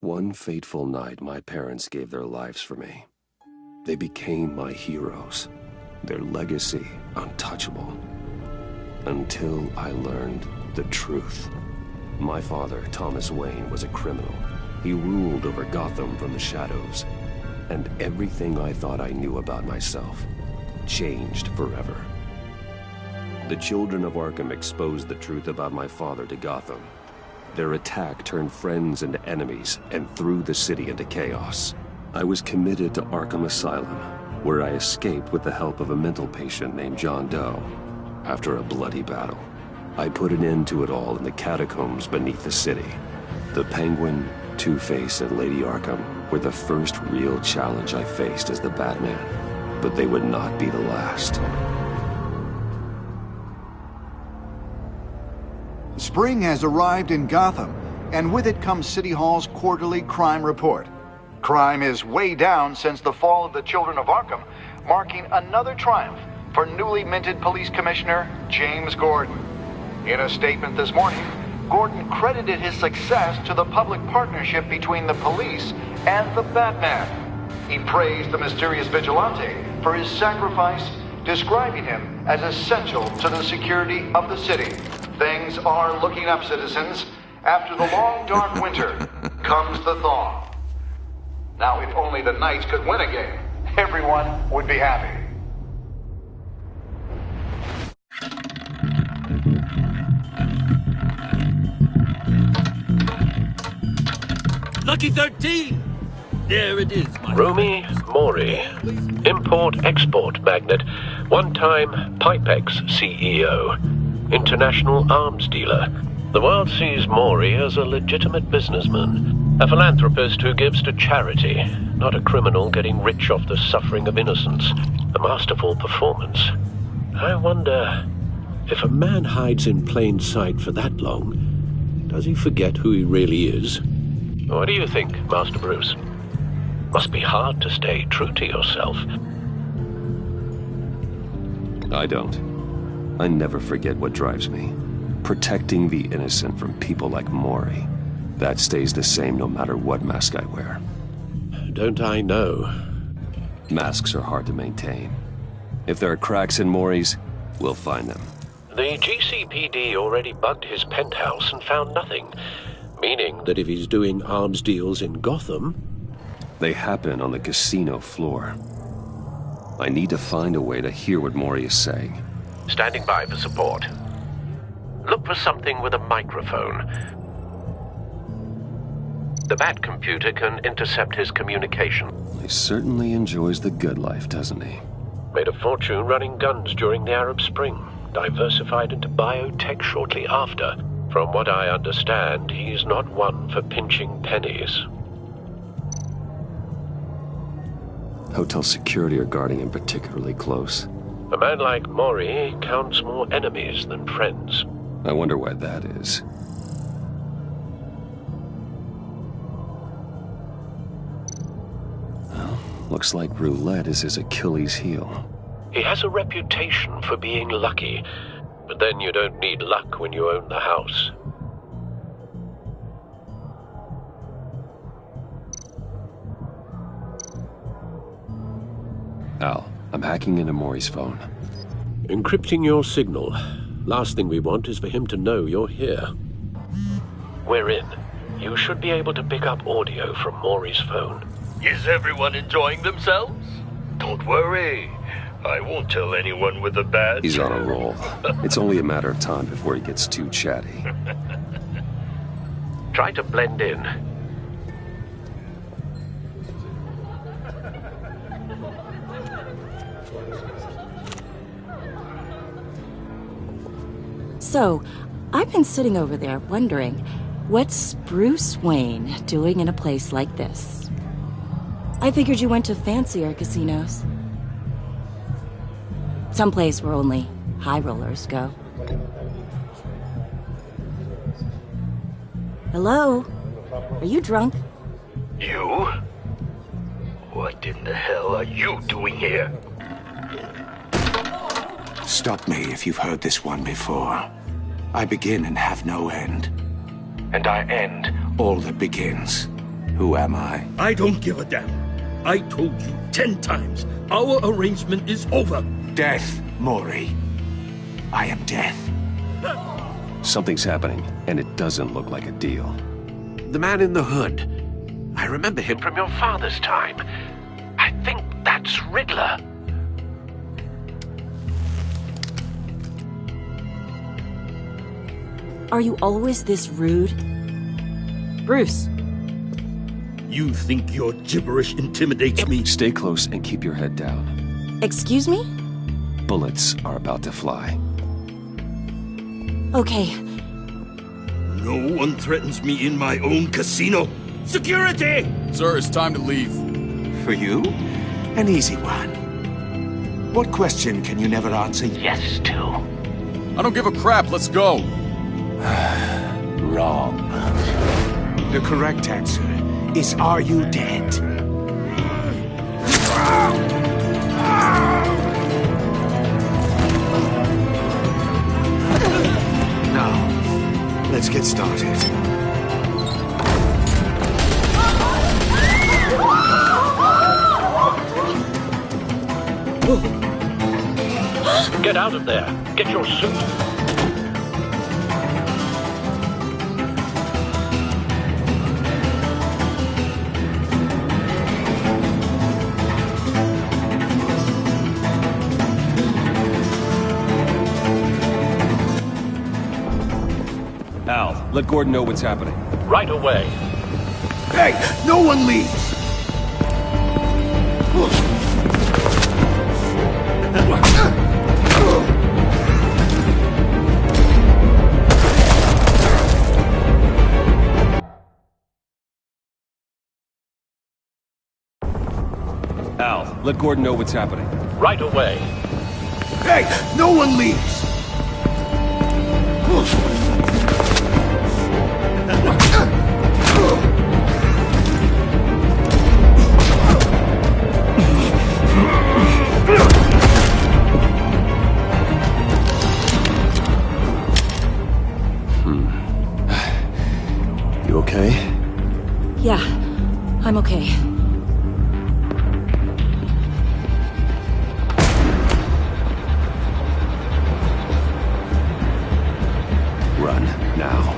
One fateful night, my parents gave their lives for me. They became my heroes, their legacy untouchable. Until I learned the truth. My father, Thomas Wayne, was a criminal. He ruled over Gotham from the shadows. And everything I thought I knew about myself changed forever. The children of Arkham exposed the truth about my father to Gotham. Their attack turned friends into enemies and threw the city into chaos. I was committed to Arkham Asylum, where I escaped with the help of a mental patient named John Doe. After a bloody battle, I put an end to it all in the catacombs beneath the city. The Penguin, Two-Face, and Lady Arkham were the first real challenge I faced as the Batman, but they would not be the last. Spring has arrived in Gotham, and with it comes City Hall's quarterly crime report. Crime is way down since the fall of the Children of Arkham, marking another triumph for newly minted Police Commissioner James Gordon. In a statement this morning, Gordon credited his success to the public partnership between the police and the Batman. He praised the mysterious vigilante for his sacrifice, describing him as essential to the security of the city. Things are looking up, citizens. After the long, dark winter comes the thaw. Now, if only the Knights could win a game, everyone would be happy. Lucky 13! There it is, my Rumi Mori, import-export magnate, one-time Pipex CEO, international arms dealer. The world sees Mori as a legitimate businessman, a philanthropist who gives to charity, not a criminal getting rich off the suffering of innocence. A masterful performance. I wonder, if a man hides in plain sight for that long, does he forget who he really is? What do you think, Master Bruce? Must be hard to stay true to yourself. I don't. I never forget what drives me. Protecting the innocent from people like Mori. That stays the same no matter what mask I wear. Don't I know? Masks are hard to maintain. If there are cracks in Mori's, we'll find them. The GCPD already bugged his penthouse and found nothing. Meaning that if he's doing arms deals in Gotham... They happen on the casino floor. I need to find a way to hear what Mori is saying. Standing by for support. Look for something with a microphone. The Bat computer can intercept his communication. He certainly enjoys the good life, doesn't he? Made a fortune running guns during the Arab Spring. Diversified into biotech shortly after. From what I understand, he's not one for pinching pennies. Hotel security are guarding him particularly close. A man like Mori counts more enemies than friends. I wonder why that is. Well, looks like roulette is his Achilles heel. He has a reputation for being lucky, but then you don't need luck when you own the house. Al, I'm hacking into Mori's phone. Encrypting your signal. Last thing we want is for him to know you're here. We're in. You should be able to pick up audio from Mori's phone. Is everyone enjoying themselves? Don't worry. I won't tell anyone with a badge. He's on a roll. It's only a matter of time before he gets too chatty. Try to blend in. So, I've been sitting over there wondering, what's Bruce Wayne doing in a place like this? I figured you went to fancier casinos. Someplace where only high rollers go. Hello? Are you drunk? You? What in the hell are you doing here? Stop me if you've heard this one before. I begin and have no end. And I end all that begins. Who am I? I don't give a damn. I told you 10 times. Our arrangement is over. Death, Mori. I am death. Something's happening, and it doesn't look like a deal. The man in the hood. I remember him from your father's time. I think that's Riddler. Are you always this rude? Bruce. You think your gibberish intimidates me? Stay close and keep your head down. Excuse me? Bullets are about to fly. Okay. No one threatens me in my own casino. Security! Sir, it's time to leave. For you? An easy one. What question can you never answer yes to? I don't give a crap, let's go. Wrong. The correct answer is, are you dead? Now, let's get started. Get out of there. Get your suit. Al, let Gordon know what's happening. Right away. Hey, no one leaves! Al, let Gordon know what's happening. Right away. Hey, no one leaves! You okay? Yeah, I'm okay. Run, now.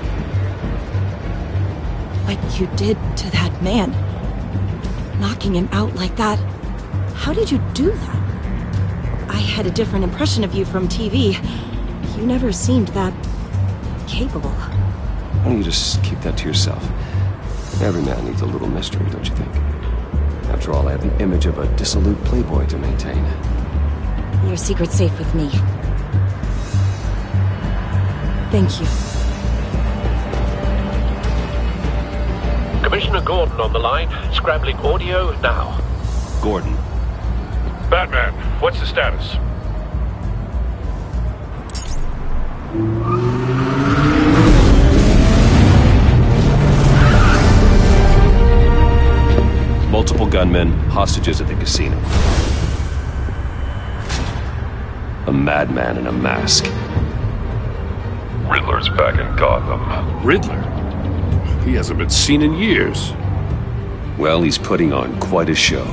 What you did to that man. Knocking him out like that. How did you do that? I had a different impression of you from TV. You never seemed that capable. Why don't you just keep that to yourself? Every man needs a little mystery, don't you think? After all, I have the image of a dissolute playboy to maintain. Your secret's safe with me. Thank you. Commissioner Gordon on the line. Scrambling audio now. Gordon. Batman, what's the status? Multiple gunmen, hostages at the casino. A madman in a mask. Riddler's back in Gotham. Riddler? He hasn't been seen in years. Well, he's putting on quite a show.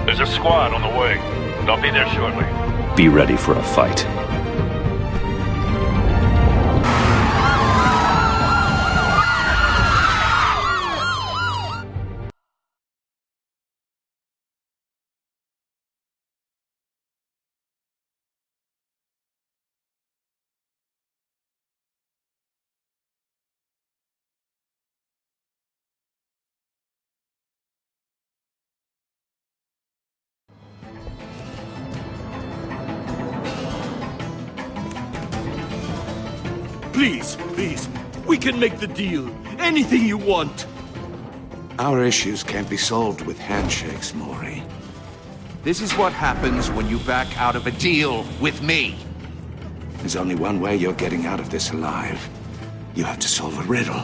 There's a squad on the way. They'll be there shortly. Be ready for a fight. Please, please, we can make the deal. Anything you want. Our issues can't be solved with handshakes, Mori. This is what happens when you back out of a deal with me. There's only one way you're getting out of this alive. You have to solve a riddle.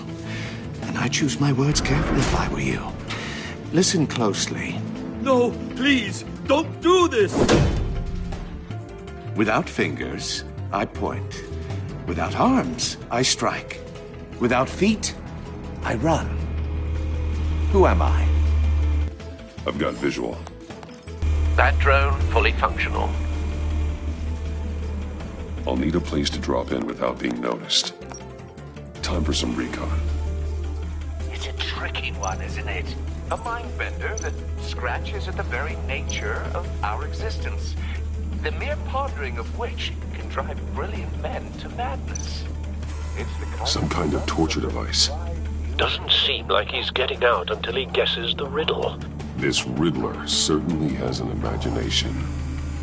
And I choose my words carefully if I were you. Listen closely. No, please, don't do this. Without fingers, I point. Without arms, I strike. Without feet, I run. Who am I? I've got visual. That drone fully functional. I'll need a place to drop in without being noticed. Time for some recon. It's a tricky one, isn't it? A mind bender that scratches at the very nature of our existence. The mere pondering of which can drive brilliant men to madness. Some kind of torture device. Doesn't seem like he's getting out until he guesses the riddle. This Riddler certainly has an imagination.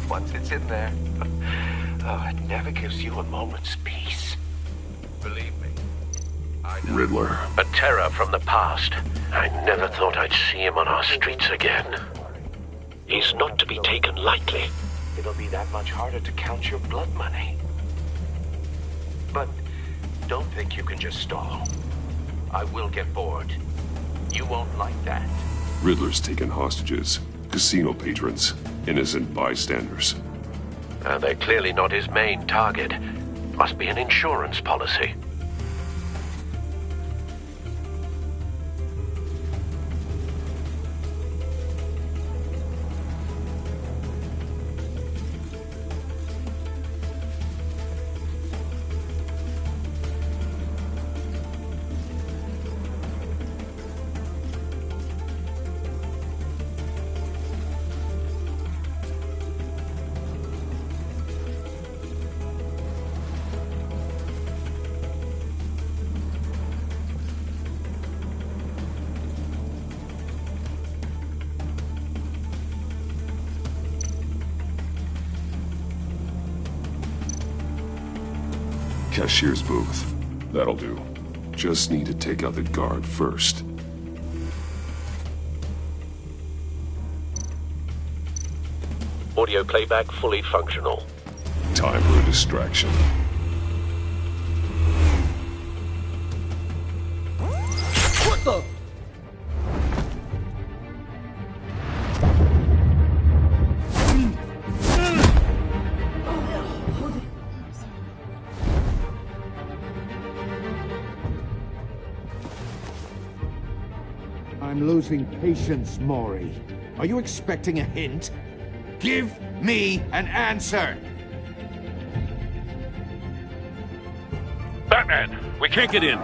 Once it's in there, it never gives you a moment's peace. Believe me. Riddler. A terror from the past. I never thought I'd see him on our streets again. He's not to be taken lightly. It'll be that much harder to count your blood money. But don't think you can just stall. I will get bored. You won't like that. Riddler's taken hostages. Casino patrons. Innocent bystanders. They're clearly not his main target. Must be an insurance policy. Cashier's booth. That'll do. Just need to take out the guard first. Audio playback fully functional. Time for a distraction. What the? I'm losing patience, Maury. Are you expecting a hint? Give me an answer! Batman, we can't get in.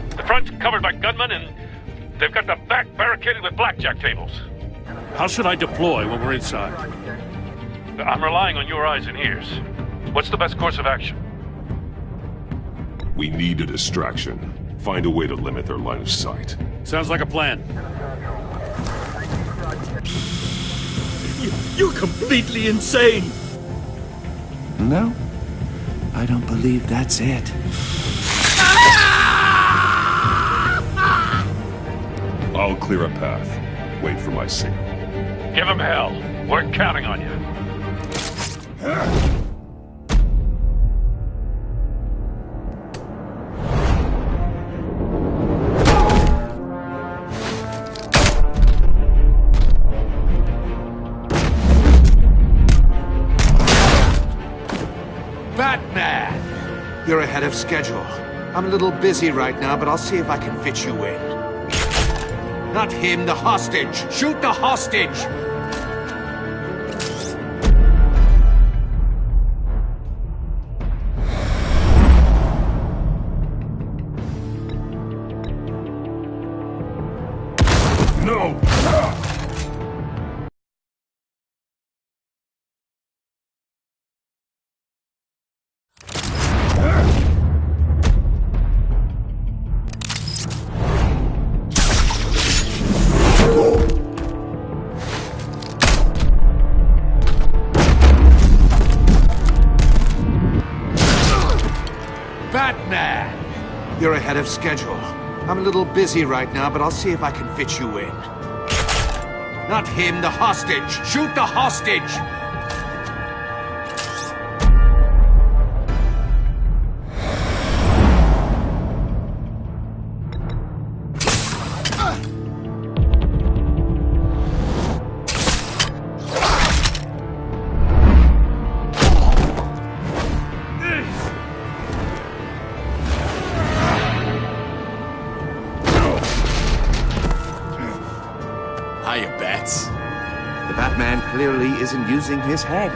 The front's covered by gunmen, and they've got the back barricaded with blackjack tables. How should I deploy when we're inside? I'm relying on your eyes and ears. What's the best course of action? We need a distraction. Find a way to limit their line of sight. Sounds like a plan. You're completely insane! No, I don't believe that's it. I'll clear a path. Wait for my signal. Give him hell. We're counting on you. Batman! You're ahead of schedule. I'm a little busy right now, but I'll see if I can fit you in. Not him, the hostage! Shoot the hostage! No! Batman! You're ahead of schedule. I'm a little busy right now, but I'll see if I can fit you in. Not him, the hostage! Shoot the hostage! Hiya, Bats. The Batman clearly isn't using his head.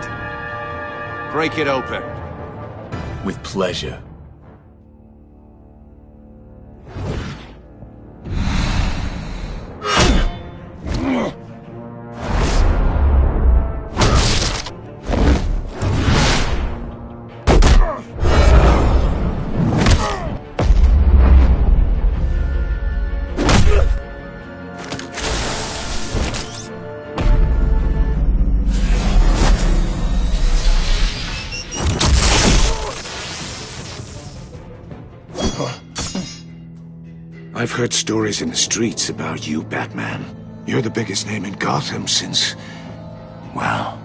Break it open. With pleasure. I've heard stories in the streets about you, Batman. You're the biggest name in Gotham since... well,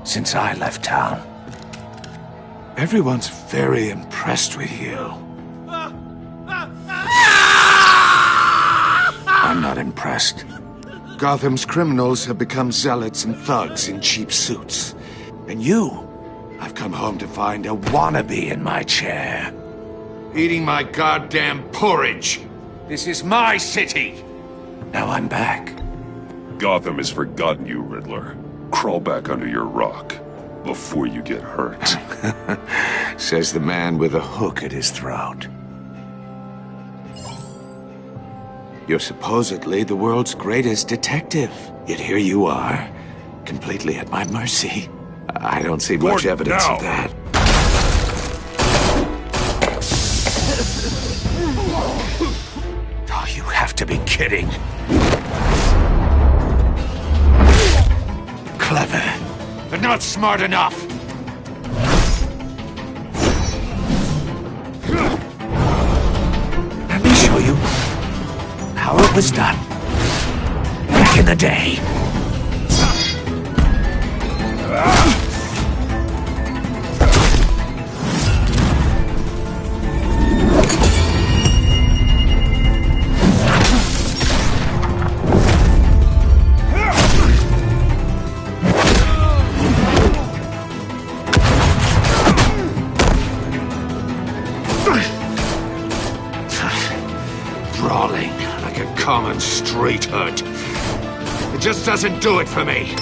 since I left town. Everyone's very impressed with you. I'm not impressed. Gotham's criminals have become zealots and thugs in cheap suits. And you, I've come home to find a wannabe in my chair. Eating my goddamn porridge. This is my city! Now I'm back. Gotham has forgotten you, Riddler. Crawl back under your rock before you get hurt. Says the man with a hook at his throat. You're supposedly the world's greatest detective. Yet here you are, completely at my mercy. I don't see much evidence of that. Oh, you have to be kidding. Clever, but not smart enough. Let me show you how it was done back in the day. Brawling like a common street hood. It just doesn't do it for me.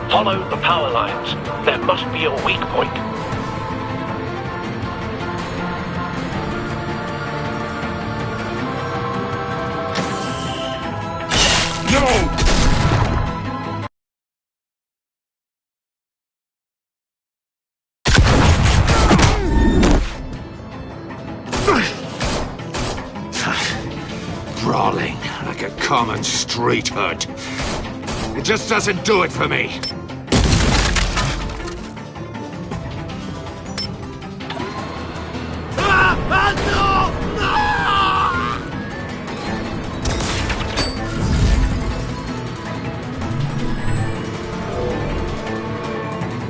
Follow the power lines. There must be a weak point. Brawling like a common street hood. It just doesn't do it for me.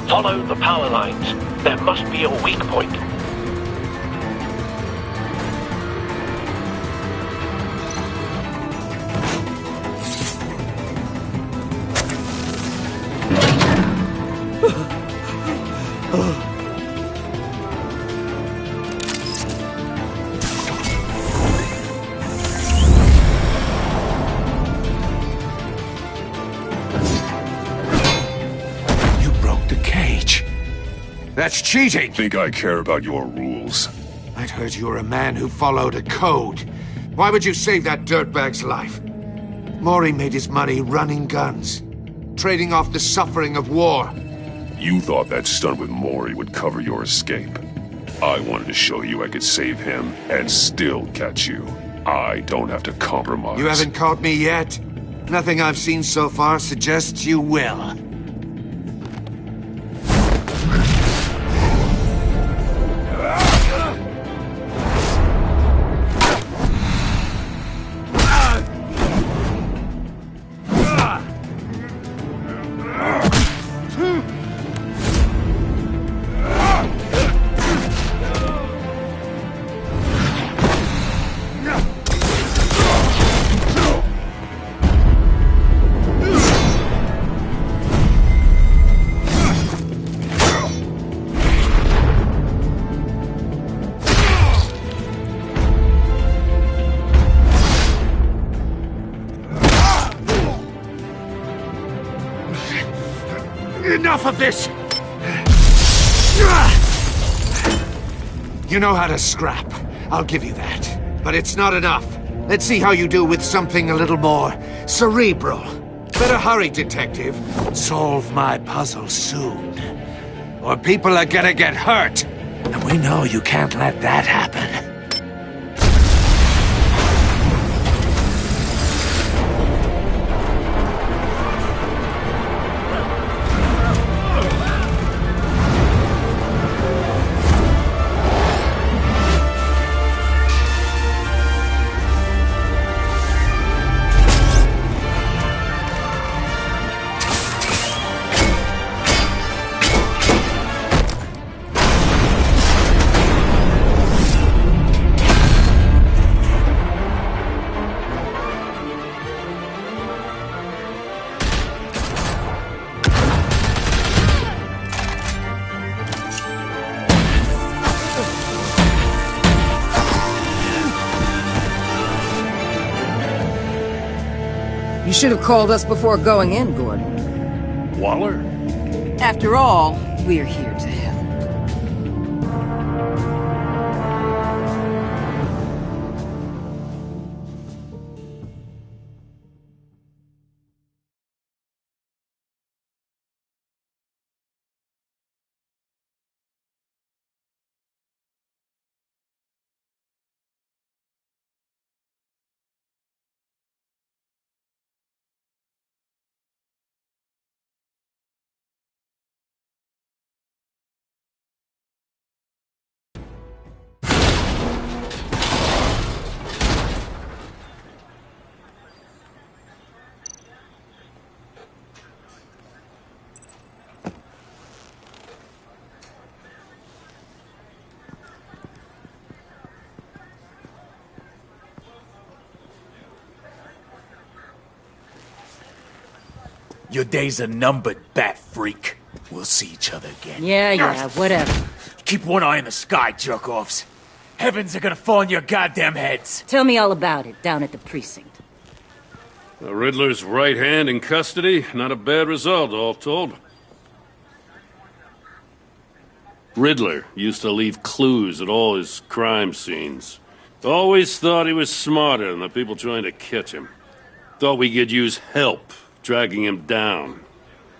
Follow the power lines. There must be a weak point. That's cheating! Think I care about your rules? I'd heard you were a man who followed a code. Why would you save that dirtbag's life? Mori made his money running guns, trading off the suffering of war. You thought that stunt with Mori would cover your escape. I wanted to show you I could save him and still catch you. I don't have to compromise. You haven't caught me yet. Nothing I've seen so far suggests you will. Enough of this! You know how to scrap. I'll give you that. But it's not enough. Let's see how you do with something a little more cerebral. Better hurry, detective. Solve my puzzle soon. Or people are gonna get hurt. And we know you can't let that happen. You should have called us before going in, Gordon. Waller? After all, we're here to help. Your days are numbered, bat freak. We'll see each other again. Yeah, whatever. Keep one eye in the sky, jerk-offs. Heavens are gonna fall on your goddamn heads. Tell me all about it, down at the precinct. The Riddler's right hand in custody. Not a bad result, all told. Riddler used to leave clues at all his crime scenes. Always thought he was smarter than the people trying to catch him. Thought we could use help dragging him down.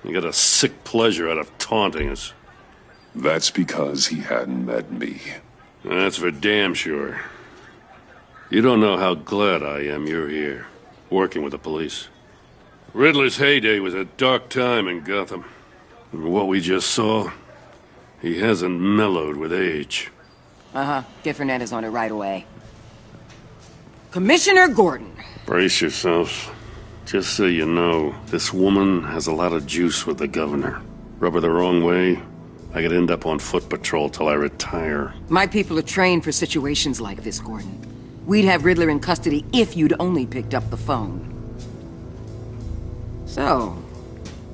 He got a sick pleasure out of taunting us. That's because he hadn't met me. That's for damn sure. You don't know how glad I am you're here, working with the police. Riddler's heyday was a dark time in Gotham. And what we just saw, he hasn't mellowed with age. Get Fernandez on it right away. Commissioner Gordon. Brace yourselves. Just so you know, this woman has a lot of juice with the governor. Rub her the wrong way, I could end up on foot patrol till I retire. My people are trained for situations like this, Gordon. We'd have Riddler in custody if you'd only picked up the phone. So,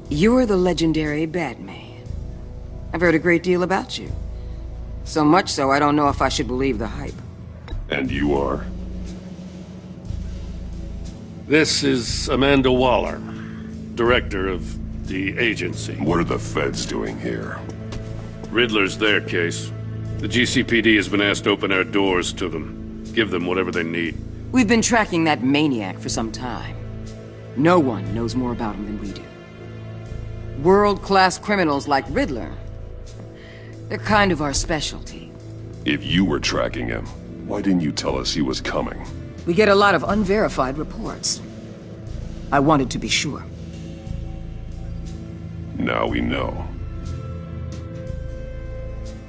you're the legendary Batman. I've heard a great deal about you. So much so, I don't know if I should believe the hype. And you are? This is Amanda Waller, director of the agency. What are the feds doing here? Riddler's their case. The GCPD has been asked to open our doors to them. Give them whatever they need. We've been tracking that maniac for some time. No one knows more about him than we do. World-class criminals like Riddler. They're kind of our specialty. If you were tracking him, why didn't you tell us he was coming? We get a lot of unverified reports. I wanted to be sure. Now we know.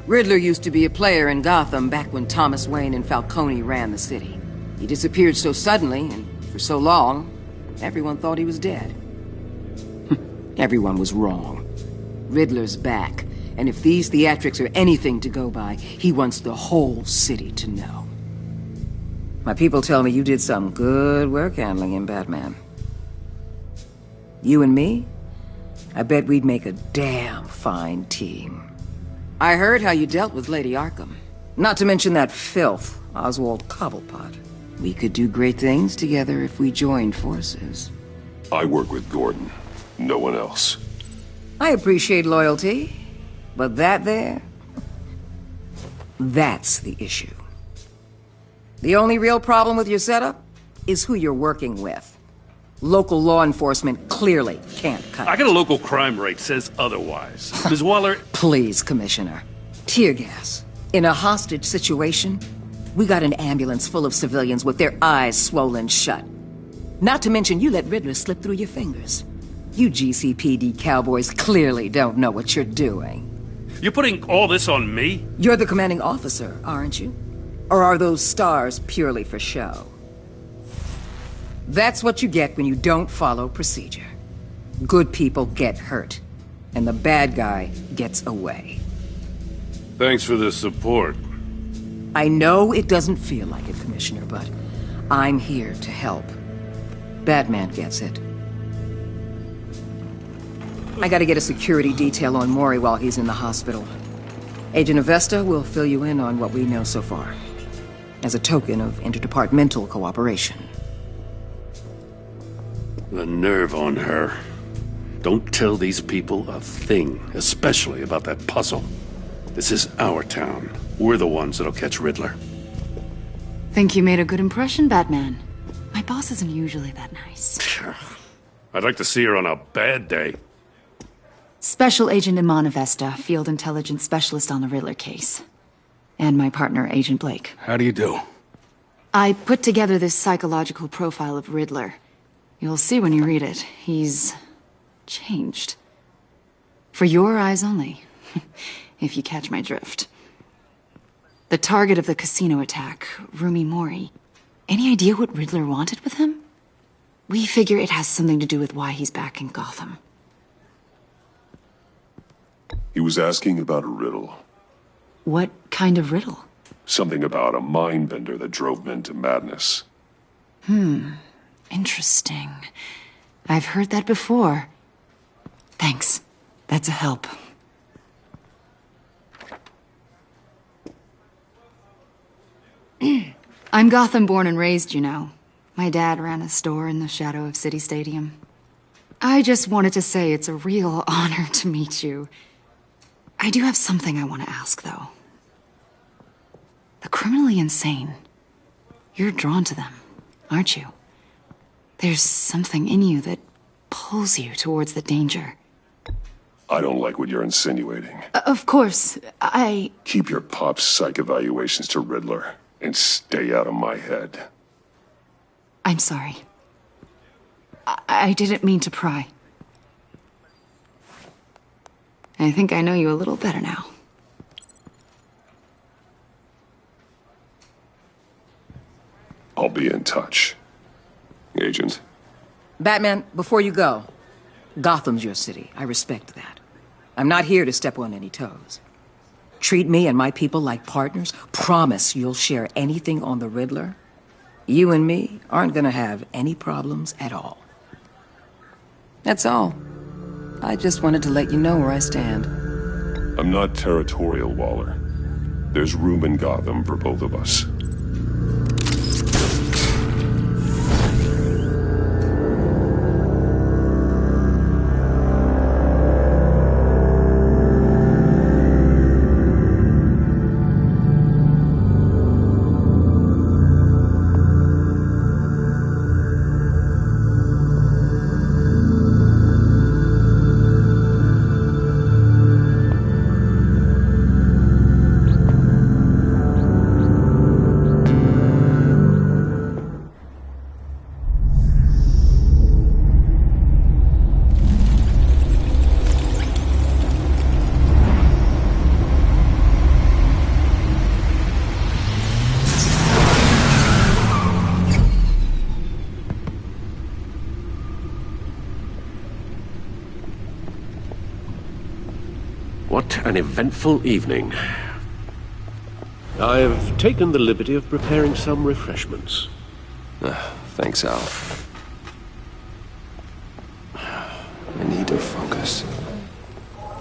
Riddler used to be a player in Gotham back when Thomas Wayne and Falcone ran the city. He disappeared so suddenly, and for so long, everyone thought he was dead. Everyone was wrong. Riddler's back, and if these theatrics are anything to go by, he wants the whole city to know. My people tell me you did some good work handling him, Batman. You and me? I bet we'd make a damn fine team. I heard how you dealt with Lady Arkham. Not to mention that filth, Oswald Cobblepot. We could do great things together if we joined forces. I work with Gordon. No one else. I appreciate loyalty, but that's the issue. The only real problem with your setup is who you're working with. Local law enforcement clearly can't cut it. I got a local crime rate says otherwise. Ms. Waller... Please, Commissioner. Tear gas. In a hostage situation, we got an ambulance full of civilians with their eyes swollen shut. Not to mention you let Riddler slip through your fingers. You GCPD cowboys clearly don't know what you're doing. You're putting all this on me? You're the commanding officer, aren't you? Or are those stars purely for show? That's what you get when you don't follow procedure. Good people get hurt, and the bad guy gets away. Thanks for the support. I know it doesn't feel like it, Commissioner, but I'm here to help. Batman gets it. I gotta get a security detail on Mori while he's in the hospital. Agent Avesta will fill you in on what we know so far, as a token of interdepartmental cooperation. The nerve on her. Don't tell these people a thing, especially about that puzzle. This is our town. We're the ones that'll catch Riddler. Think you made a good impression, Batman? My boss isn't usually that nice. I'd like to see her on a bad day. Special Agent Iman Avesta, Field Intelligence Specialist on the Riddler case. And my partner, Agent Blake. How do you do? I put together this psychological profile of Riddler. You'll see when you read it. He's changed. For your eyes only, if you catch my drift. The target of the casino attack, Rumi Mori. Any idea what Riddler wanted with him? We figure it has something to do with why he's back in Gotham. He was asking about a riddle. What kind of riddle? Something about a mind bender that drove men to madness. Interesting. I've heard that before. Thanks. That's a help. I'm Gotham born and raised, you know. My dad ran a store in the shadow of City Stadium. I just wanted to say it's a real honor to meet you. I do have something I want to ask, though. The criminally insane. You're drawn to them, aren't you? There's something in you that pulls you towards the danger. I don't like what you're insinuating. Of course, I... Keep your pop psych evaluations to Riddler, and stay out of my head. I'm sorry. I didn't mean to pry. I think I know you a little better now. I'll be in touch. Agent? Batman, before you go, Gotham's your city. I respect that. I'm not here to step on any toes. Treat me and my people like partners. Promise you'll share anything on the Riddler. You and me aren't gonna have any problems at all. That's all. I just wanted to let you know where I stand. I'm not territorial, Waller. There's room in Gotham for both of us. What an eventful evening. I've taken the liberty of preparing some refreshments. Thanks, Al. I need to focus.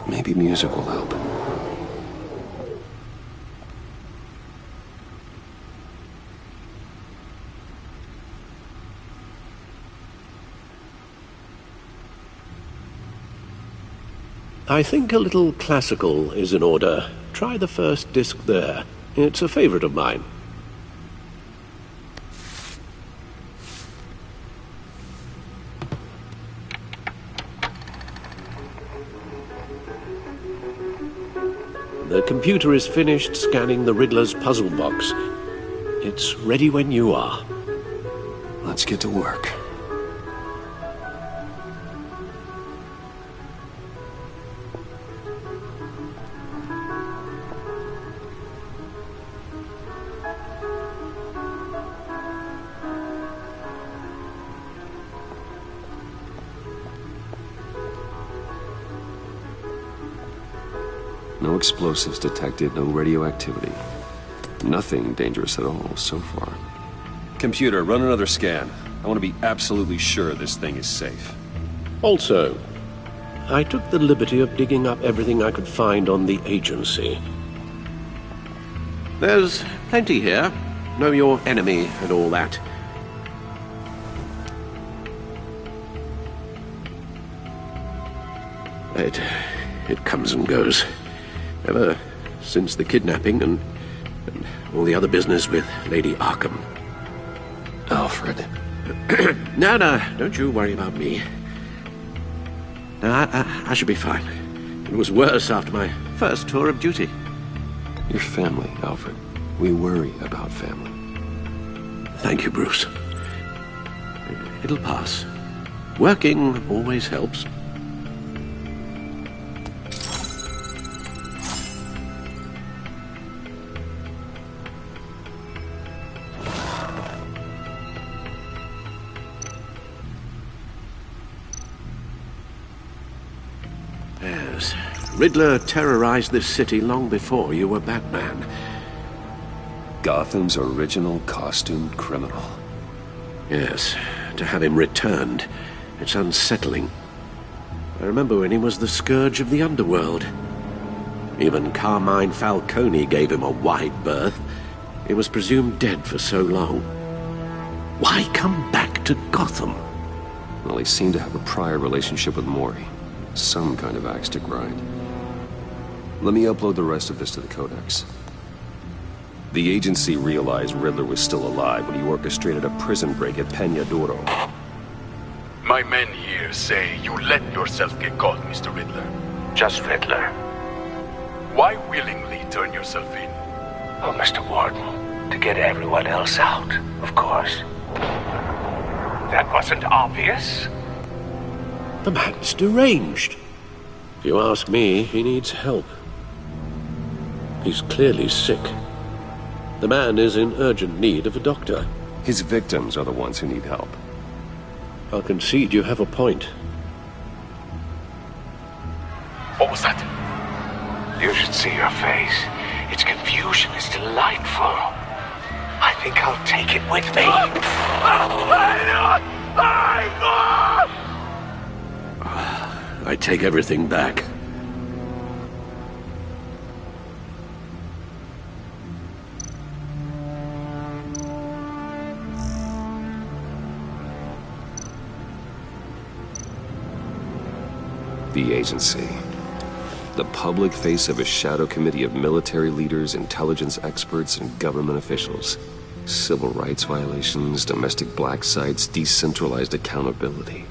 Maybe music will help. I think a little classical is in order. Try the first disc there. It's a favorite of mine. The computer is finished scanning the Riddler's puzzle box. It's ready when you are. Let's get to work. No explosives detected, no radioactivity. Nothing dangerous at all so far. Computer, run another scan. I want to be absolutely sure this thing is safe. Also, I took the liberty of digging up everything I could find on the agency. There's plenty here. Know your enemy and all that. It comes and goes. Ever since the kidnapping and all the other business with Lady Arkham. Alfred. No, don't you worry about me. No, I should be fine. It was worse after my first tour of duty. Your family, Alfred. We worry about family. Thank you, Bruce. It'll pass. Working always helps. Yes. Riddler terrorized this city long before you were Batman. Gotham's original costumed criminal. Yes. To have him returned, it's unsettling. I remember when he was the scourge of the underworld. Even Carmine Falcone gave him a wide berth. He was presumed dead for so long. Why come back to Gotham? Well, he seemed to have a prior relationship with Mori. Some kind of axe to grind. Let me upload the rest of this to the Codex. The agency realized Riddler was still alive when he orchestrated a prison break at Peña Duro. My men here say you let yourself get caught, Mr. Riddler. Just Riddler. Why willingly turn yourself in? Oh, Mr. Warden, to get everyone else out, of course. That wasn't obvious. The man's deranged. If you ask me, he needs help. He's clearly sick. The man is in urgent need of a doctor. His victims are the ones who need help. I'll concede you have a point. What was that? You should see your face. Its confusion is delightful. I think I'll take it with me. I take everything back. The agency. The public face of a shadow committee of military leaders, intelligence experts, and government officials. Civil rights violations, domestic black sites, decentralized accountability.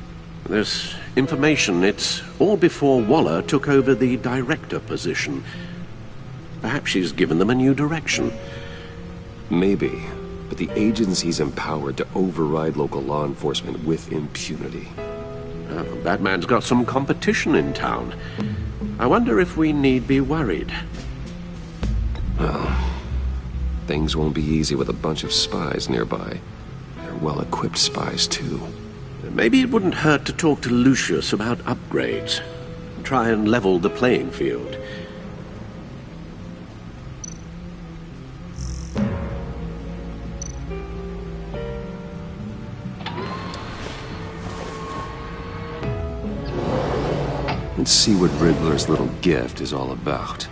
This information, it's all before Waller took over the director position. Perhaps she's given them a new direction. Maybe, but the agency's empowered to override local law enforcement with impunity. Batman's got some competition in town. I wonder if we need be worried. Well, things won't be easy with a bunch of spies nearby. They're well-equipped spies, too. Maybe it wouldn't hurt to talk to Lucius about upgrades. Try and level the playing field. Let's see what Riddler's little gift is all about.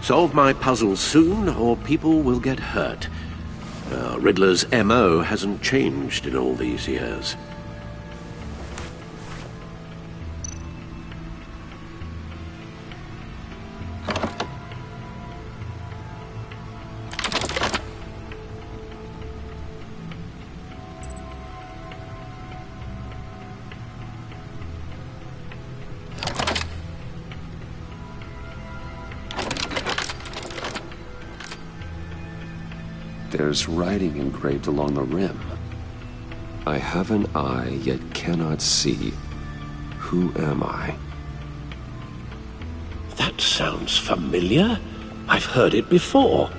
Solve my puzzle soon, or people will get hurt. Riddler's M.O. hasn't changed in all these years. There's writing engraved along the rim. I have an eye, yet cannot see. Who am I? That sounds familiar. I've heard it before.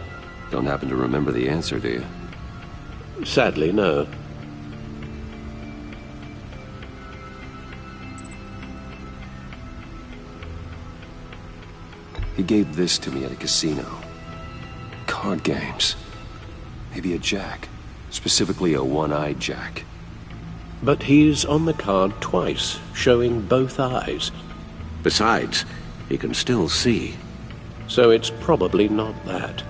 Don't happen to remember the answer, do you? Sadly, no. He gave this to me at a casino. Card games. Maybe a jack. Specifically a one-eyed jack. But he's on the card twice, showing both eyes. Besides, he can still see. So it's probably not that.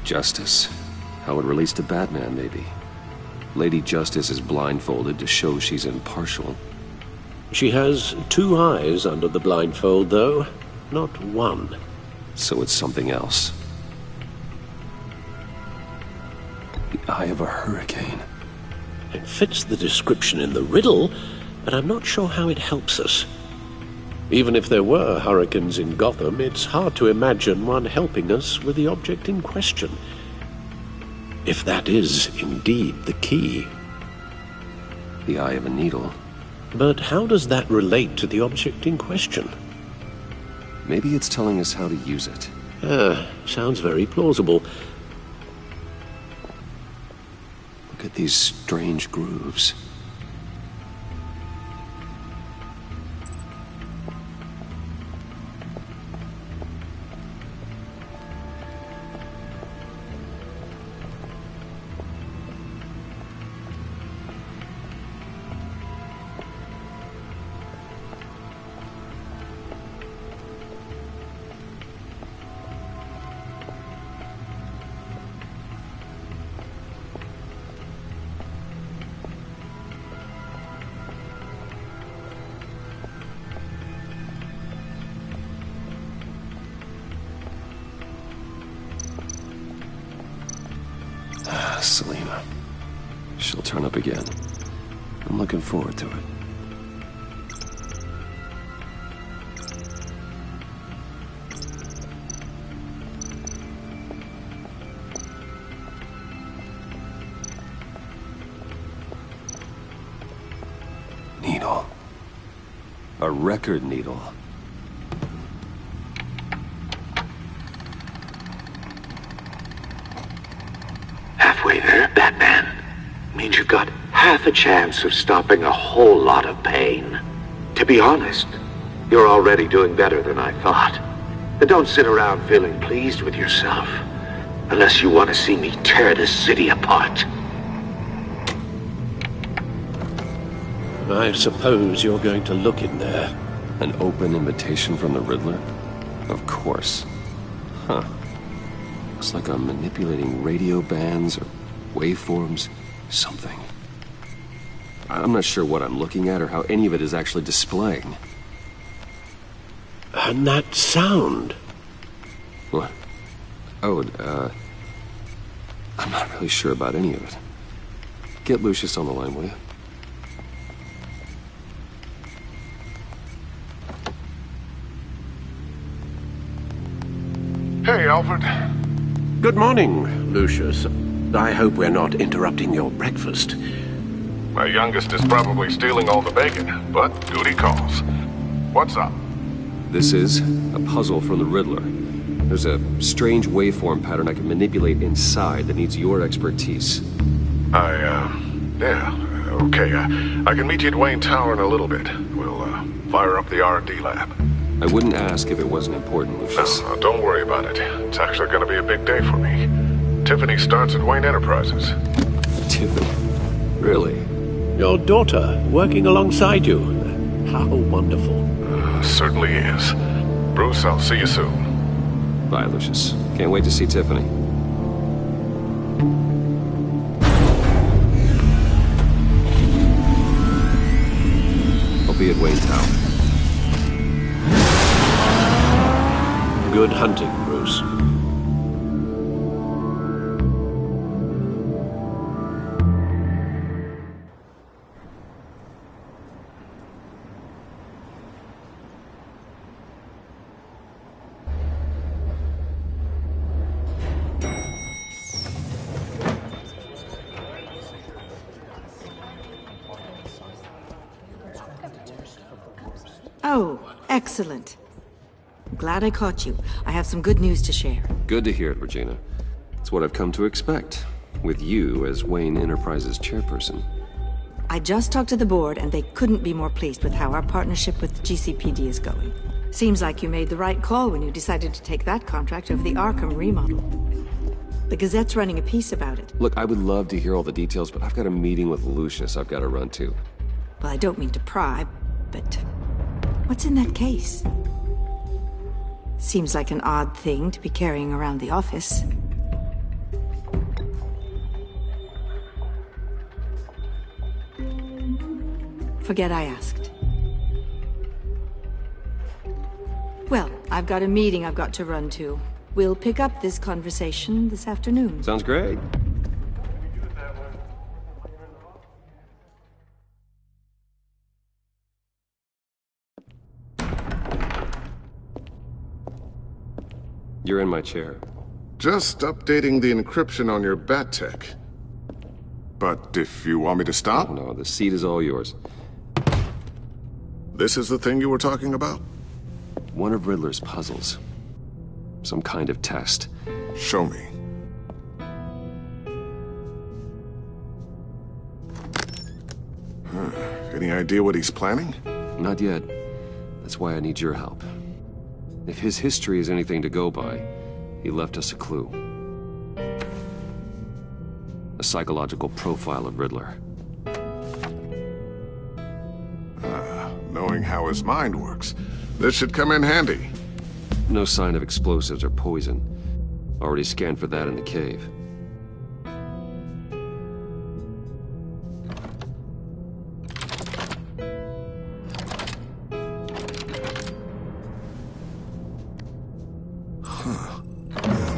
Justice. How it relates to Batman, maybe. Lady Justice is blindfolded to show she's impartial. She has two eyes under the blindfold, though, not one. So it's something else. The eye of a hurricane. It fits the description in the riddle, but I'm not sure how it helps us. Even if there were hurricanes in Gotham, it's hard to imagine one helping us with the object in question. If that is indeed the key. The eye of a needle. But how does that relate to the object in question? Maybe it's telling us how to use it. Sounds very plausible. Look at these strange grooves. Selina. She'll turn up again. I'm looking forward to it. Needle. A record needle. Halfway there, Batman. Means you've got half a chance of stopping a whole lot of pain. To be honest, you're already doing better than I thought. But don't sit around feeling pleased with yourself. Unless you want to see me tear this city apart. I suppose you're going to look in there. An open invitation from the Riddler? Of course. Huh. Looks like I'm manipulating radio bands or waveforms. Something. I'm not sure what I'm looking at or how any of it is actually displaying. And that sound. What? Oh, I'm not really sure about any of it. Get Lucius on the line, will you? Hey, Alfred. Good morning, Lucius. I hope we're not interrupting your breakfast. My youngest is probably stealing all the bacon, but duty calls. What's up? This is a puzzle from the Riddler. There's a strange waveform pattern I can manipulate inside that needs your expertise. Yeah, okay. I can meet you at Wayne Tower in a little bit. We'll, fire up the R&D lab. I wouldn't ask if it wasn't important, Lucius. No, don't worry about it. It's actually gonna be a big day for me. Tiffany starts at Wayne Enterprises. Tiffany? Really? Your daughter, working alongside you. How wonderful. Certainly is. Bruce, I'll see you soon. Bye, Lucius. Can't wait to see Tiffany. I'll be at Wayne Tower. Good hunting, Bruce. Oh, excellent. I'm glad I caught you. I have some good news to share. Good to hear it, Regina. It's what I've come to expect, with you as Wayne Enterprises chairperson. I just talked to the board, and they couldn't be more pleased with how our partnership with GCPD is going. Seems like you made the right call when you decided to take that contract over the Arkham remodel. The Gazette's running a piece about it. Look, I would love to hear all the details, but I've got a meeting with Lucius I've got to run to. Well, I don't mean to pry, but what's in that case? Seems like an odd thing to be carrying around the office. Forget I asked. Well, I've got a meeting I've got to run to. We'll pick up this conversation this afternoon. Sounds great. You're in my chair. Just updating the encryption on your bat tech. But if you want me to stop? Oh, no, the seat is all yours. This is the thing you were talking about? One of Riddler's puzzles. Some kind of test. Show me. Any idea what he's planning? Not yet. That's why I need your help. If his history is anything to go by, he left us a clue. A psychological profile of Riddler. Knowing how his mind works, this should come in handy. No sign of explosives or poison. Already scanned for that in the cave.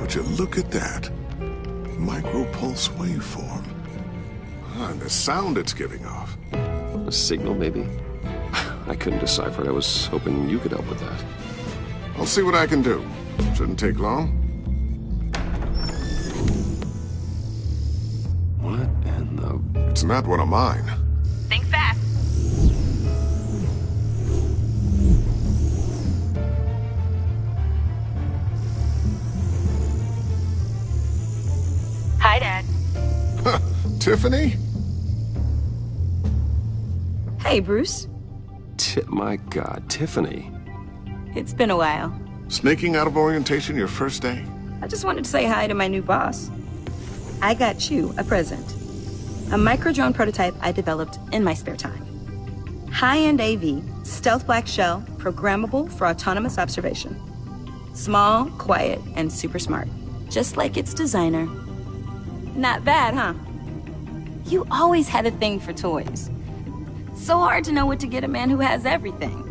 Would you look at that? Micropulse waveform. And the sound it's giving off. A signal, maybe? I couldn't decipher it. I was hoping you could help with that. I'll see what I can do. Shouldn't take long. What in the... It's not one of mine. Think fast. Hi, Dad. Tiffany? Hey, Bruce. My God, Tiffany. It's been a while. Sneaking out of orientation your first day? I just wanted to say hi to my new boss. I got you a present. A micro-drone prototype I developed in my spare time. High-end AV, stealth black shell, programmable for autonomous observation. Small, quiet, and super smart. Just like its designer. Not bad, huh? You always had a thing for toys. So hard to know what to get a man who has everything.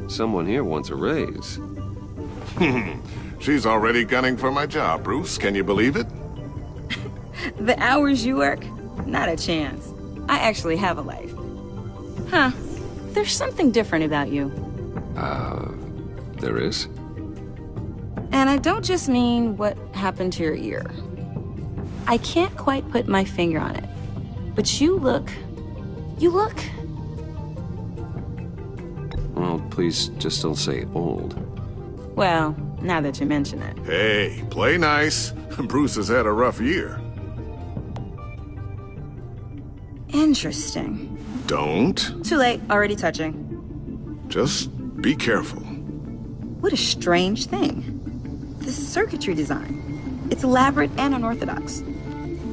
Someone here wants a raise. She's already gunning for my job, Bruce. Can you believe it? The hours you work? Not a chance. I actually have a life. Huh. There's something different about you. There is? And I don't just mean what happened to your ear. I can't quite put my finger on it. But you look... Well, please just don't say old. Well, now that you mention it. Hey, play nice. Bruce has had a rough year. Interesting. Don't. Too late, already touching. Just be careful. What a strange thing. The circuitry design. It's elaborate and unorthodox.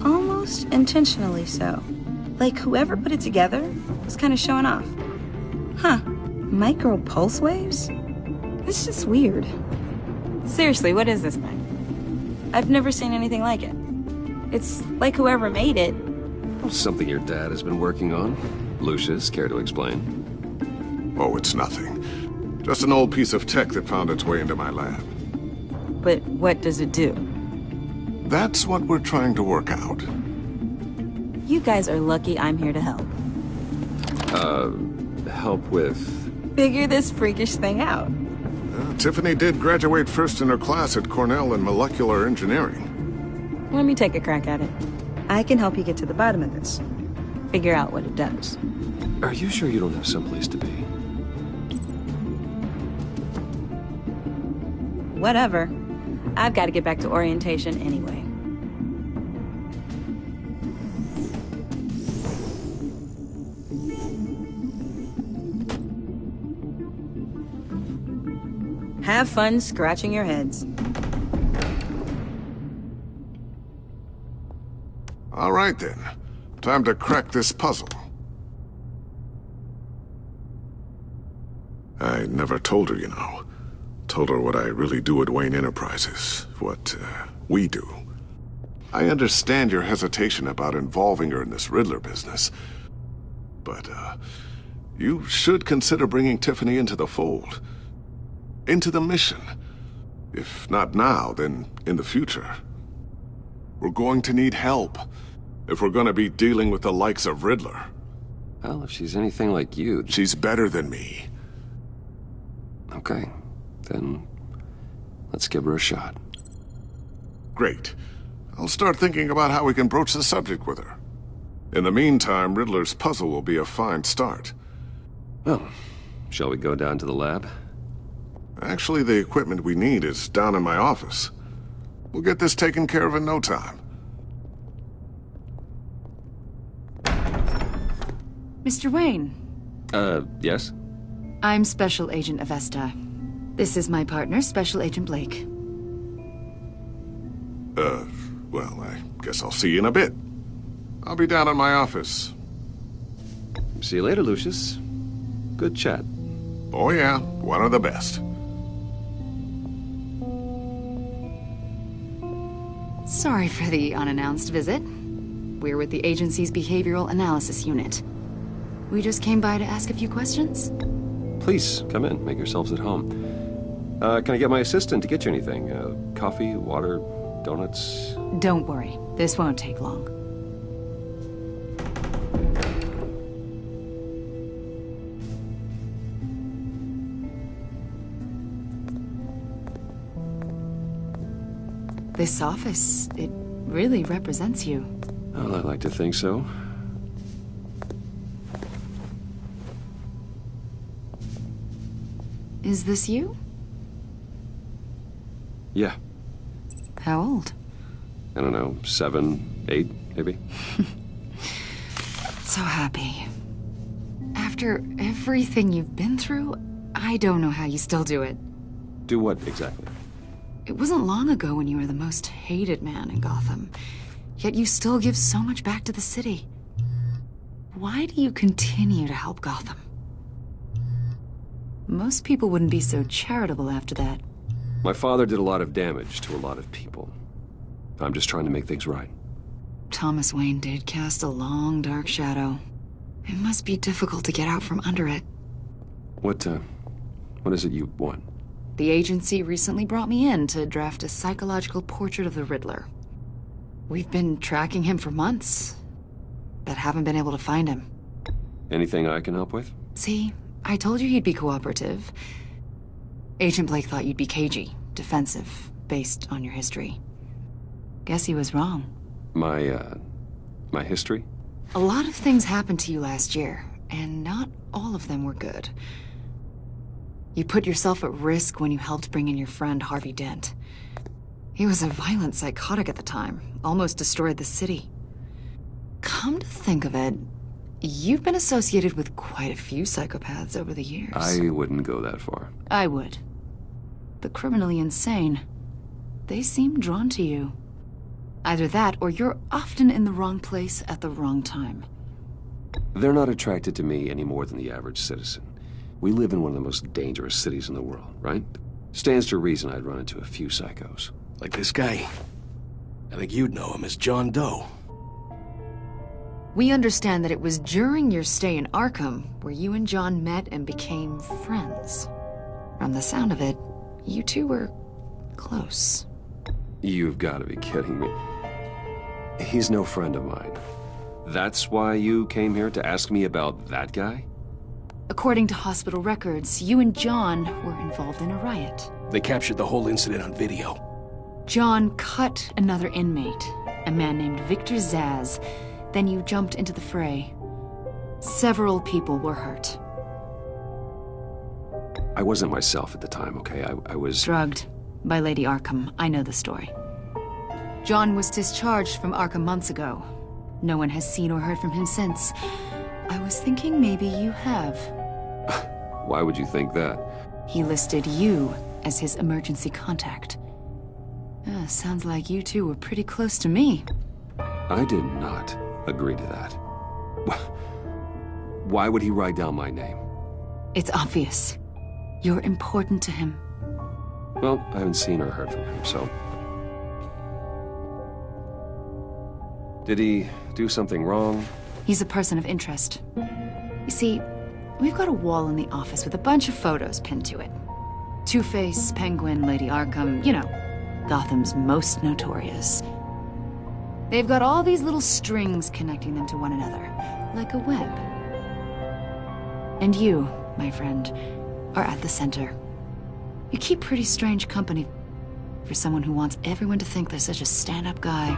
Almost intentionally so. Like whoever put it together was kind of showing off. Huh. Micro pulse waves? It's just weird. Seriously, what is this thing? I've never seen anything like it. It's like whoever made it. Something your dad has been working on. Lucius, care to explain? Oh, it's nothing. Just an old piece of tech that found its way into my lab. But what does it do? That's what we're trying to work out. You guys are lucky I'm here to help. Help with... Figure this freakish thing out. Tiffany did graduate first in her class at Cornell in molecular engineering. Let me take a crack at it. I can help you get to the bottom of this. Figure out what it does. Are you sure you don't have someplace to be? whatever. I've got to get back to orientation anyway. Have fun scratching your heads. All right, then. Time to crack this puzzle. I never told her, you know. Told her what I really do at Wayne Enterprises. What, we do. I understand your hesitation about involving her in this Riddler business. But, you should consider bringing Tiffany into the fold. Into the mission. If not now, then in the future. We're going to need help if we're going to be dealing with the likes of Riddler. Well, if she's anything like you... She's better than me. Okay, then let's give her a shot. Great. I'll start thinking about how we can broach the subject with her. In the meantime, Riddler's puzzle will be a fine start. Well, shall we go down to the lab? Actually, the equipment we need is down in my office. We'll get this taken care of in no time. Mr. Wayne. Yes? I'm Special Agent Avesta. This is my partner, Special Agent Blake. Well, I guess I'll see you in a bit. I'll be down in my office. See you later, Lucius. Good chat. Oh yeah, one of the best. Sorry for the unannounced visit. We're with the agency's Behavioral Analysis Unit. We just came by to ask a few questions. Please, come in. Make yourselves at home. Can I get my assistant to get you anything? Coffee, water, donuts? Don't worry. This won't take long. This office, it really represents you. Well, I like to think so. Is this you? Yeah. How old? I don't know, 7, 8, maybe? So happy. After everything you've been through, I don't know how you still do it. Do what, exactly? It wasn't long ago when you were the most hated man in Gotham. Yet you still give so much back to the city. Why do you continue to help Gotham? Most people wouldn't be so charitable after that. My father did a lot of damage to a lot of people. I'm just trying to make things right. Thomas Wayne did cast a long, dark shadow. It must be difficult to get out from under it. What is it you want? The agency recently brought me in to draft a psychological portrait of the Riddler. We've been tracking him for months, but haven't been able to find him. Anything I can help with? See, I told you he'd be cooperative. Agent Blake thought you'd be cagey, defensive, based on your history. Guess he was wrong. My history? A lot of things happened to you last year, and not all of them were good. You put yourself at risk when you helped bring in your friend Harvey Dent. He was a violent psychotic at the time, almost destroyed the city. Come to think of it, you've been associated with quite a few psychopaths over the years. I wouldn't go that far. I would. The criminally insane. They seem drawn to you. Either that, or you're often in the wrong place at the wrong time. They're not attracted to me any more than the average citizen. We live in one of the most dangerous cities in the world, right? Stands to reason I'd run into a few psychos. Like this guy. I think you'd know him as John Doe. We understand that it was during your stay in Arkham where you and John met and became friends. From the sound of it, you two were close. You've got to be kidding me. He's no friend of mine. That's why you came here to ask me about that guy? According to hospital records, you and John were involved in a riot. They captured the whole incident on video. John cut another inmate, a man named Victor Zsasz. Then you jumped into the fray. Several people were hurt. I wasn't myself at the time, okay? I was... Drugged. By Lady Arkham, I know the story. John was discharged from Arkham months ago. No one has seen or heard from him since. I was thinking maybe you have. Why would you think that? He listed you as his emergency contact. Sounds like you two were pretty close to me. I did not agree to that. Why would he write down my name? It's obvious. You're important to him. Well, I haven't seen or heard from him, so... Did he do something wrong? He's a person of interest. You see, we've got a wall in the office with a bunch of photos pinned to it. Two-Face, Penguin, Lady Arkham, you know, Gotham's most notorious. They've got all these little strings connecting them to one another, like a web. And you, my friend, are at the center. You keep pretty strange company for someone who wants everyone to think they're such a stand-up guy.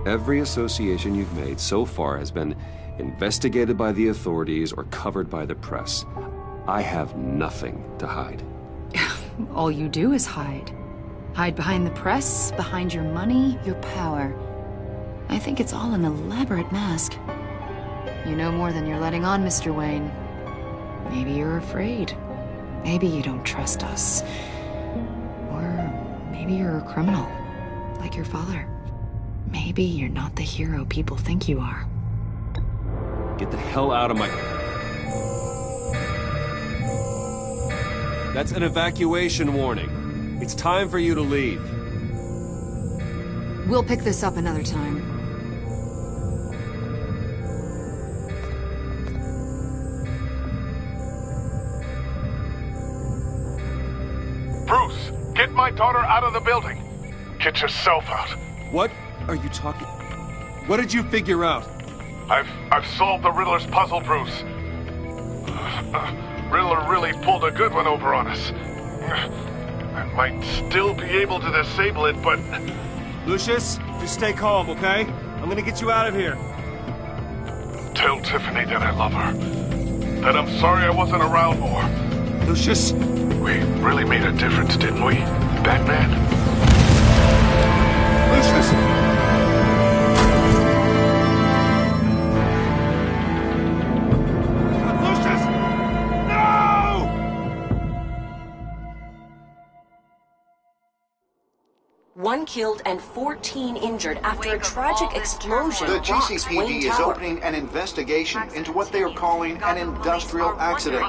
Every association you've made so far has been investigated by the authorities or covered by the press. I have nothing to hide. All you do is hide. Hide behind the press, behind your money, your power. I think it's all an elaborate mask. You know more than you're letting on, Mr. Wayne. Maybe you're afraid. Maybe you don't trust us. Or maybe you're a criminal, like your father. Maybe you're not the hero people think you are. Get the hell out of my... That's an evacuation warning. It's time for you to leave. We'll pick this up another time. Bruce, get my daughter out of the building. Get yourself out. What are you talking... What did you figure out? I've solved the Riddler's puzzle, Bruce. Riddler really pulled a good one over on us. I might still be able to disable it, but... Lucius, just stay calm, okay? I'm gonna get you out of here. Tell Tiffany that I love her. That I'm sorry I wasn't around more. Lucius? We really made a difference, didn't we, Batman? Lucius! One killed and 14 injured after a tragic explosion The rocks GCPD Wayne is Tower. opening an investigation into what they are calling an industrial accident.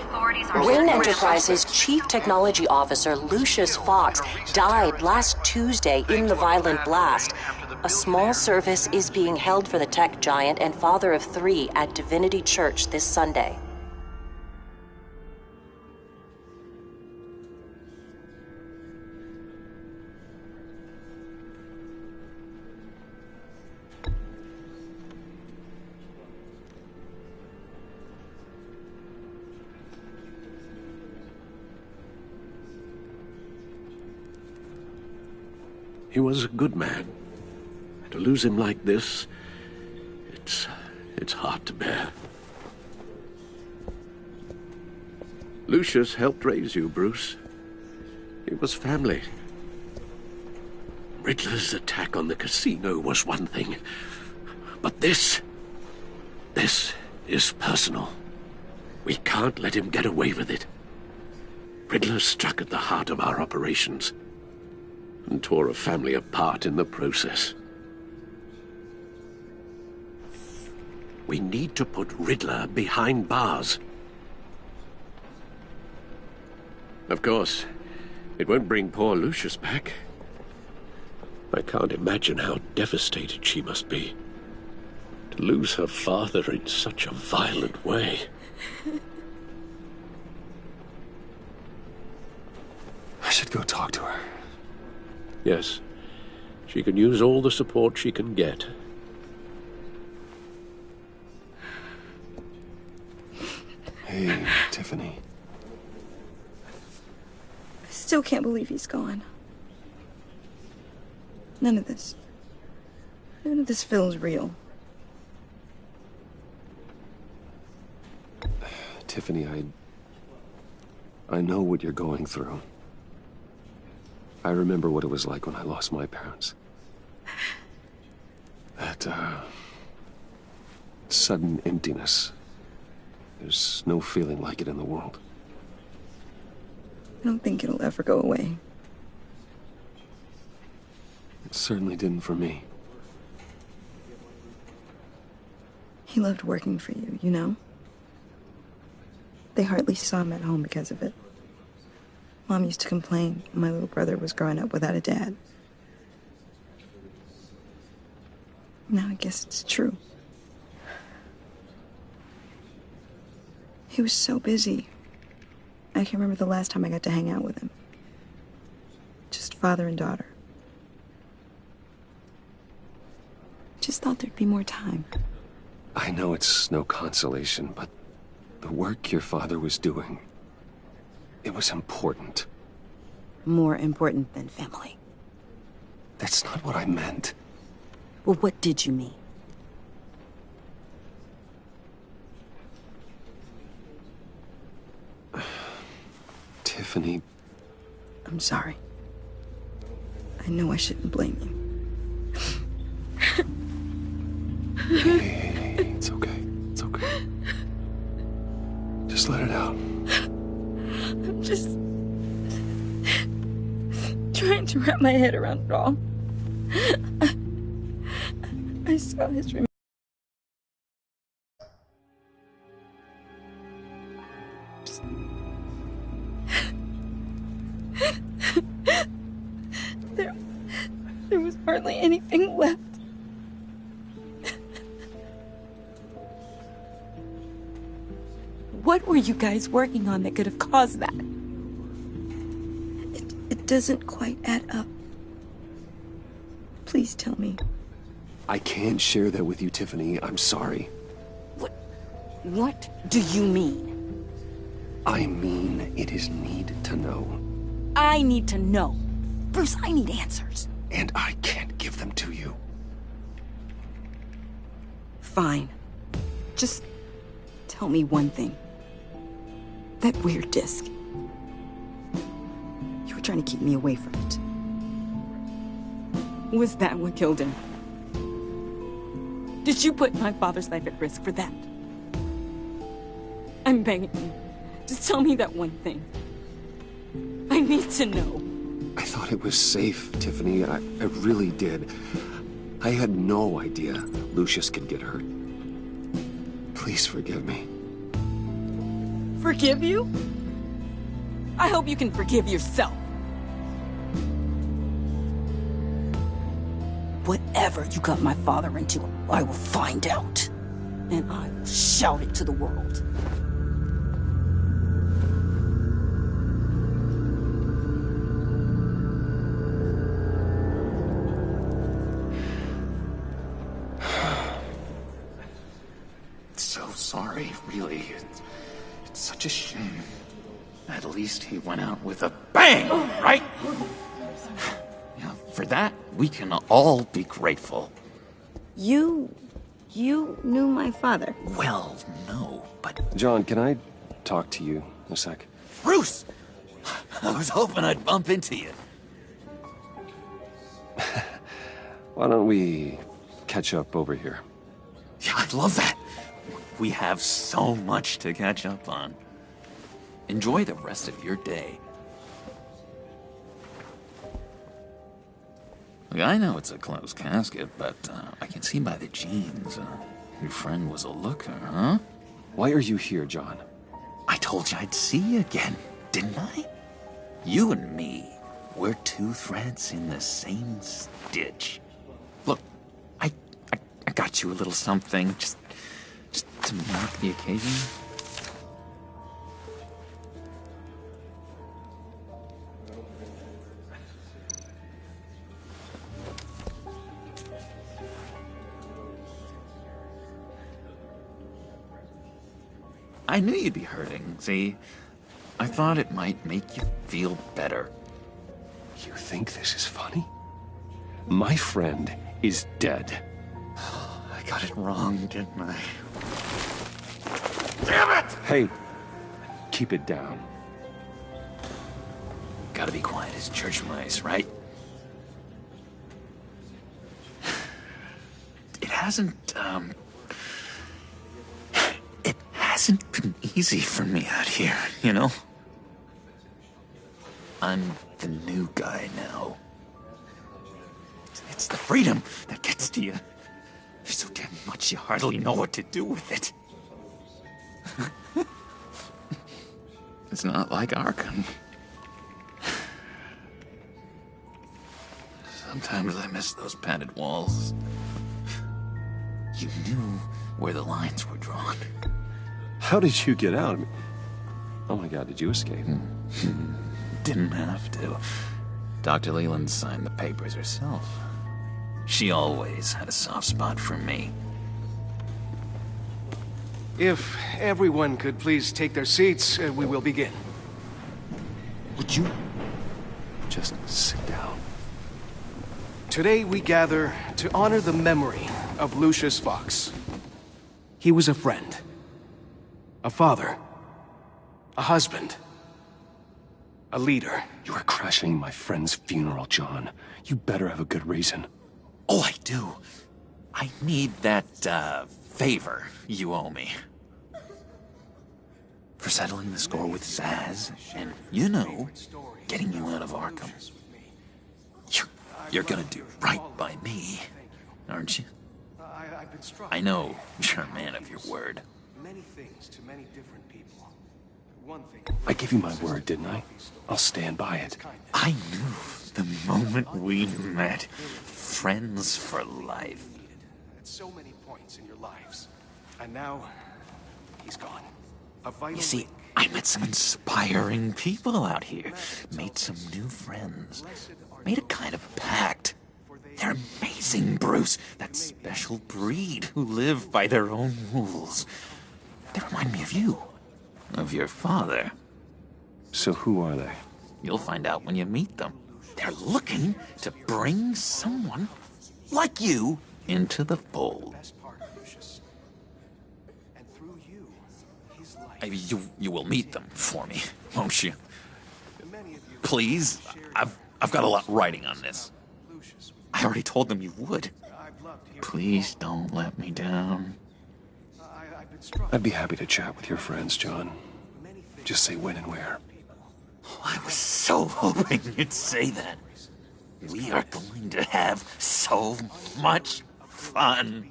Wayne Enterprises' chief technology officer, Lucius Fox, died last Tuesday in the violent blast. A small service is being held for the tech giant and father of 3 at Divinity Church this Sunday. He was a good man. To lose him like this, it's hard to bear. Lucius helped raise you, Bruce. It was family. Riddler's attack on the casino was one thing, but this is personal. We can't let him get away with it. Riddler struck at the heart of our operations and tore a family apart in the process. We need to put Riddler behind bars. Of course, it won't bring poor Lucius back. I can't imagine how devastated she must be to lose her father in such a violent way. I should go talk to her. Yes, she can use all the support she can get. Hey, Tiffany. I still can't believe he's gone. None of this feels real. Tiffany, I know what you're going through. I remember what it was like when I lost my parents. That, sudden emptiness. There's no feeling like it in the world. I don't think it'll ever go away. It certainly didn't for me. He loved working for you, you know? They hardly saw him at home because of it. Mom used to complain my little brother was growing up without a dad. Now I guess it's true. He was so busy. I can remember the last time I got to hang out with him. Just father and daughter. Just thought there'd be more time. I know it's no consolation, but the work your father was doing, it was important. More important than family. That's not what I meant. Well, what did you mean? Tiffany... I'm sorry. I know I shouldn't blame you. Hey, it's okay. It's okay. Just let it out. I'm just trying to wrap my head around it all. I saw his there was hardly anything left. What were you guys working on that could have caused that? It doesn't quite add up. Please tell me. I can't share that with you, Tiffany. I'm sorry. What do you mean? I mean, it is need to know. I need to know. Bruce, I need answers. And I can't give them to you. Fine. Just tell me one thing. That weird disc. You were trying to keep me away from it. Was that what killed him? Did you put my father's life at risk for that? I'm begging you. Just tell me that one thing. I need to know. I thought it was safe, Tiffany. I really did. I had no idea Lucius could get hurt. Please forgive me. Forgive you? I hope you can forgive yourself. Whatever you got my father into, I will find out. And I will shout it to the world. So sorry, really. It's such a shame. At least he went out with a bang, right? Yeah, for that, we can all be grateful. You knew my father? Well, no, but... John, can I talk to you a sec? Bruce! I was hoping I'd bump into you. Why don't we catch up over here? Yeah, I'd love that. We have so much to catch up on. Enjoy the rest of your day. Look, I know it's a closed casket, but I can see by the jeans, your friend was a looker, huh? Why are you here, John? I told you I'd see you again, didn't I? You and me, we're two threads in the same stitch. Look, I got you a little something, just to mark the occasion. I knew you'd be hurting, see? I thought it might make you feel better. You think this is funny? My friend is dead. I got it wrong, didn't I? Damn it! Hey, keep it down. gotta be quiet as church mice, right? It hasn't been easy for me out here, you know? I'm the new guy now. It's the freedom that gets to you. There's so damn much you hardly know what to do with it. It's not like Arkham. Sometimes I miss those padded walls. You knew where the lines were drawn. How did you get out? Oh my God, did you escape? Didn't have to. Dr. Leland signed the papers herself. She always had a soft spot for me. If everyone could please take their seats, we will begin. Would you just sit down? Today we gather to honor the memory of Lucius Fox. He was a friend, a father, a husband, a leader. You are crashing my friend's funeral, John. You better have a good reason. Oh, I do. I need that, favor you owe me. For settling the score with Zsasz, and, you know, getting you out of Arkham. You're gonna do right by me, aren't you? I know you're a man of your word. Many things to many different people. One thing. I gave you my word, didn't I? I'll stand by it. I knew the moment we met. Friends for life. At so many points in your lives. And now, he's gone. A vital You see, link. I met some inspiring people out here. Made some new friends. Made a kind of pact. They're amazing, Bruce. That special breed who live by their own rules. They remind me of you. Of your father. So who are they? You'll find out when you meet them. They're looking to bring someone like you into the fold. You will meet them for me, won't you? Please? I've got a lot riding on this. I already told them you would. Please don't let me down. I'd be happy to chat with your friends, John. Just say when and where. I was so hoping you'd say that. We are going to have so much fun.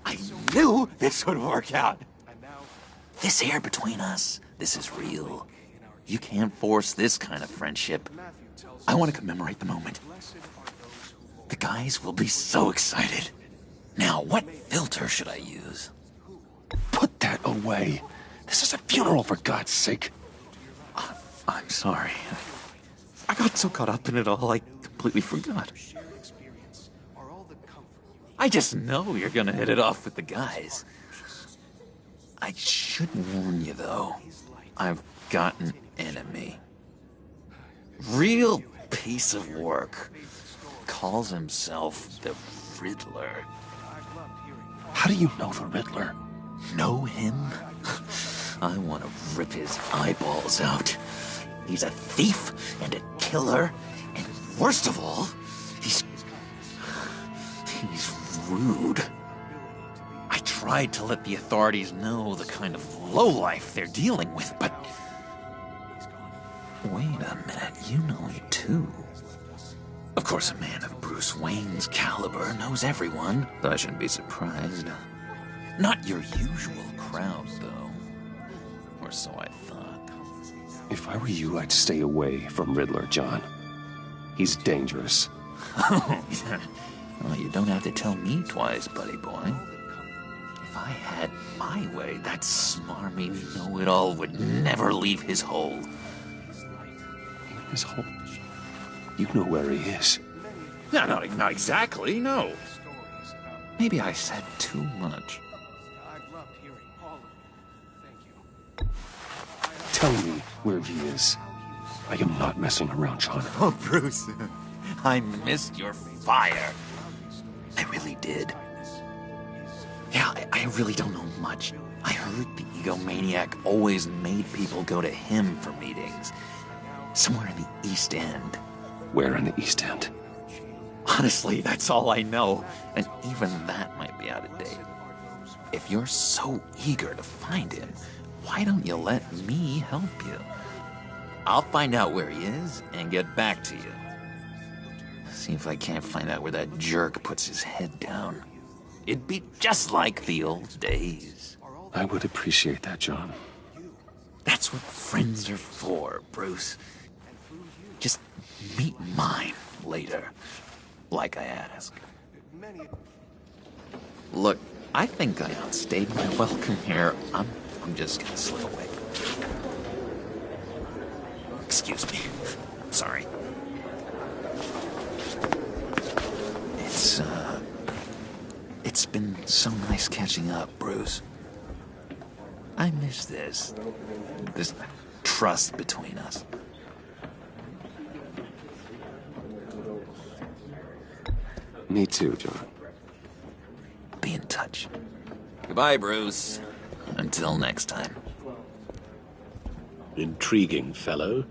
I knew this would work out. This air between us, this is real. You can't force this kind of friendship. I want to commemorate the moment. The guys will be so excited. Now, what filter should I use? Put that away. This is a funeral, for God's sake. I'm sorry. I got so caught up in it all, I completely forgot. I just know you're gonna hit it off with the guys. I should warn you, though. I've got an enemy. Real piece of work. Calls himself the Riddler. How do you know the Riddler? Know him? I want to rip his eyeballs out. He's a thief and a killer, and worst of all, he's rude. I tried to let the authorities know the kind of lowlife they're dealing with, but... Wait a minute, you know him too. Of course, a man of Bruce Wayne's caliber knows everyone, so I shouldn't be surprised. Not your usual crowd, though. Or so I thought. If I were you, I'd stay away from Riddler, John. He's dangerous. Oh, yeah. Well, you don't have to tell me twice, buddy boy. If I had my way, that smarmy know-it-all would never leave his hole. His hole? You know where he is. No, not exactly, no. Maybe I said too much. Tell me where he is. I am not messing around, John. Oh, Bruce, I missed your fire. I really did. Yeah, I really don't know much. I heard the egomaniac always made people go to him for meetings. Somewhere in the East End. Where in the East End? Honestly, that's all I know, and even that might be out of date. If you're so eager to find him, why don't you let me help you? I'll find out where he is and get back to you. See if I can't find out where that jerk puts his head down. It'd be just like the old days. I would appreciate that, John. That's what friends are for, Bruce. Just meet mine later, like I asked. Look, I think I outstayed my welcome here. I'm just gonna slip away. Excuse me. Sorry. It's been so nice catching up, Bruce. I miss this trust between us. Me too, John. Be in touch. Goodbye, Bruce. Until next time. Intriguing fellow.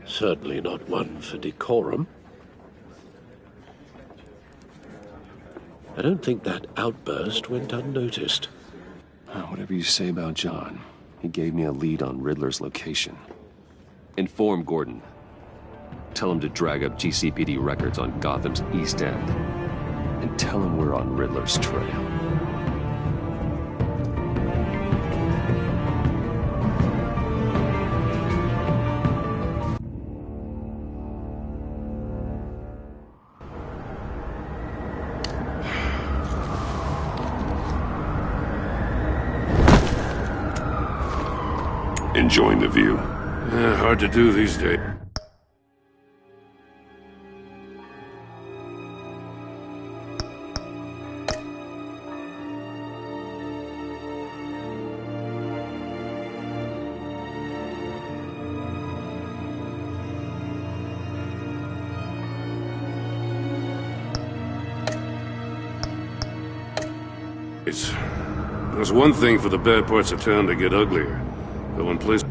Certainly not one for decorum. I don't think that outburst went unnoticed. Whatever you say about John, he gave me a lead on Riddler's location. Inform Gordon. Tell him to drag up GCPD records on Gotham's East End. And tell him we're on Riddler's trail. Enjoying the view? Hard to do these days. There's one thing for the bad parts of town to get uglier. But when police